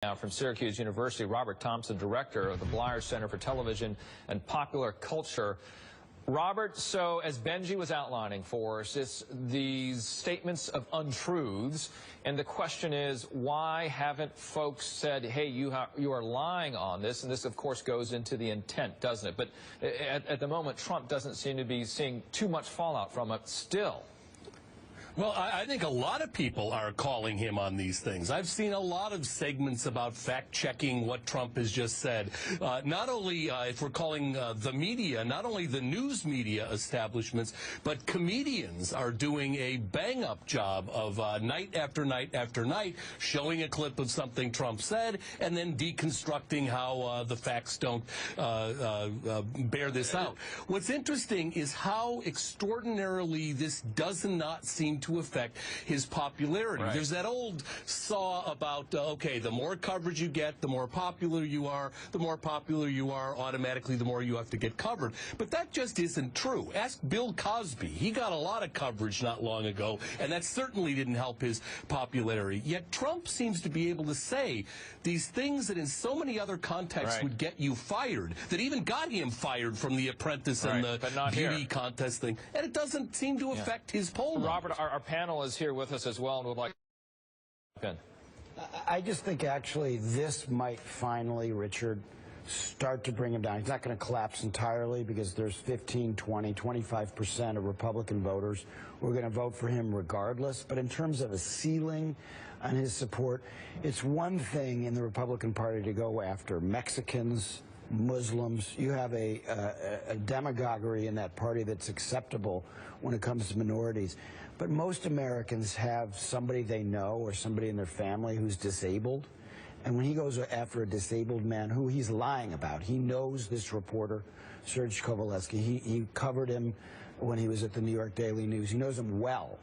Now from Syracuse University, Robert Thompson, director of the Bleier Center for Television and Popular Culture. Robert, so as Benji was outlining for us, these statements of untruths, and the question is, why haven't folks said, hey, you are lying on this? And this, of course, goes into the intent, doesn't it? But at the moment, Trump doesn't seem to be seeing too much fallout from it still. Well, I think a lot of people are calling him on these things. I've seen a lot of segments about fact-checking what Trump has just said. Not only, if we're calling the media, not only the news media establishments, but comedians are doing a bang-up job of night after night after night showing a clip of something Trump said and then deconstructing how the facts don't bear this out. What's interesting is how extraordinarily this does not seem to affect his popularity. Right. There's that old saw about, okay, the more coverage you get, the more popular you are. The more popular you are, automatically the more you have to get covered. But that just isn't true. Ask Bill Cosby. He got a lot of coverage not long ago, and that certainly didn't help his popularity. Yet Trump seems to be able to say these things that in so many other contexts would get you fired, that even got him fired from The Apprentice and the beauty contest thing. And it doesn't seem to affect his poll numbers. Robert, our panel is here with us as well and would like to. I just think actually this might finally, Richard, start to bring him down. He's not going to collapse entirely because there's 15, 20, 25% of Republican voters who are going to vote for him regardless. But in terms of a ceiling on his support, it's one thing in the Republican Party to go after Mexicans, Muslims. You have a demagoguery in that party that's acceptable when it comes to minorities. But most Americans have somebody they know or somebody in their family who's disabled. And when he goes after a disabled man who he's lying about, he knows this reporter, Serge Kovaleski. He covered him when he was at the New York Daily News. He knows him well.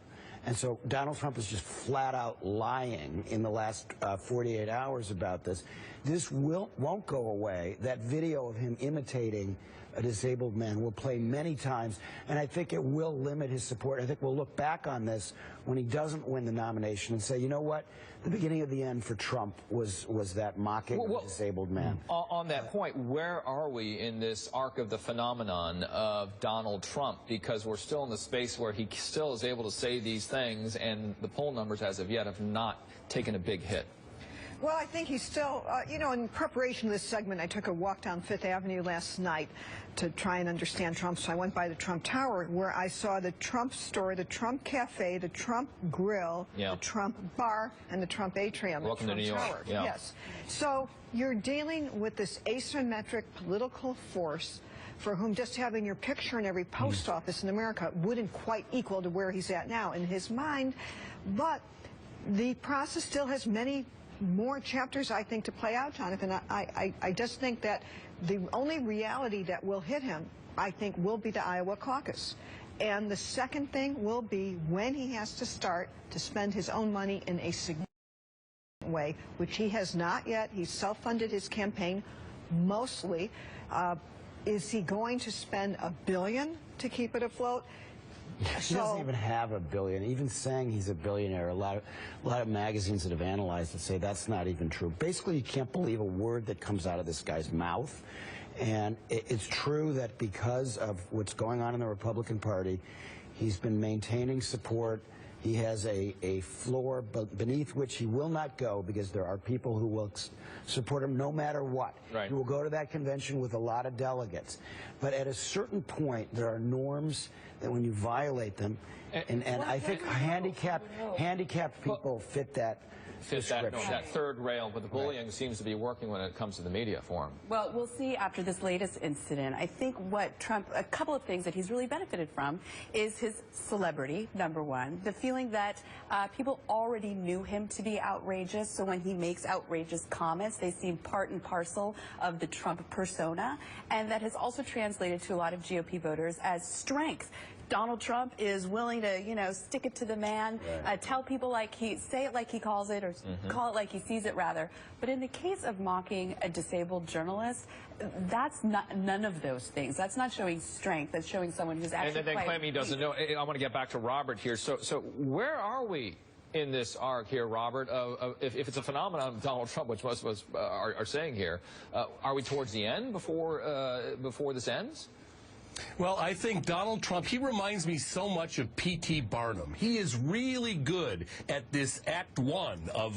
And so Donald Trump is just flat out lying in the last 48 hours about this. This won't go away. That video of him imitating a disabled man will play many times, and I think it will limit his support. I think we'll look back on this when he doesn't win the nomination and say, you know what, the beginning of the end for Trump was that mocking of a disabled man. On that point, where are we in this arc of the phenomenon of Donald Trump? Because we're still in the space where he still is able to say these things, and the poll numbers as of yet have not taken a big hit. Well, I think he's still, you know, in preparation for this segment, I took a walk down Fifth Avenue last night to try and understand Trump. So I went by the Trump Tower, where I saw the Trump store, the Trump Cafe, the Trump Grill, the Trump Bar, and the Trump Atrium. Welcome to New York. Yes. So you're dealing with this asymmetric political force for whom just having your picture in every post office in America wouldn't quite equal to where he's at now in his mind. But the process still has many more chapters, I think, to play out, Jonathan. I just think that the only reality that will hit him, I think, will be the Iowa caucus. And the second thing will be when he has to start to spend his own money in a significant way, which he has not yet. He's self-funded his campaign mostly. Is he going to spend $1 billion to keep it afloat? He doesn't even have $1 billion. Even saying he's a billionaire, a lot of magazines that have analyzed it say that's not even true. Basically, you can't believe a word that comes out of this guy's mouth. And it's true that because of what's going on in the Republican Party, he's been maintaining support. He has a floor beneath which he will not go because there are people who will support him no matter what. He will go to that convention with a lot of delegates. But at a certain point, there are norms that when you violate them, and I think handicapped people fit that that third rail, but the bullying seems to be working when it comes to the media for him. Well, we'll see after this latest incident. I think what Trump, a couple of things that he's really benefited from is his celebrity, number one, the feeling that people already knew him to be outrageous, so when he makes outrageous comments, they seem part and parcel of the Trump persona, and that has also translated to a lot of GOP voters as strength. Donald Trump is willing to, you know, stick it to the man, tell people say it like he calls it, or call it like he sees it, rather. But in the case of mocking a disabled journalist, that's none of those things. That's not showing strength. That's showing someone who's actually and then claiming he doesn't know. I want to get back to Robert here. So where are we in this arc here, Robert. If it's a phenomenon of Donald Trump, which most of us are saying here, are we towards the end before this ends? Well, I think Donald Trump, he reminds me so much of P.T. Barnum. He is really good at this Act 1 of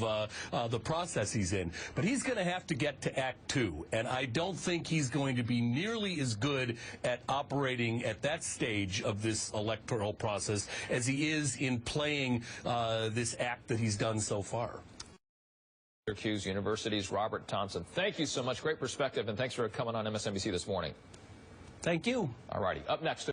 the process he's in. But he's going to have to get to Act 2. And I don't think he's going to be nearly as good at operating at that stage of this electoral process as he is in playing this act that he's done so far. Syracuse University's Robert Thompson. Thank you so much. Great perspective, and thanks for coming on MSNBC this morning. Thank you. All righty. Up next.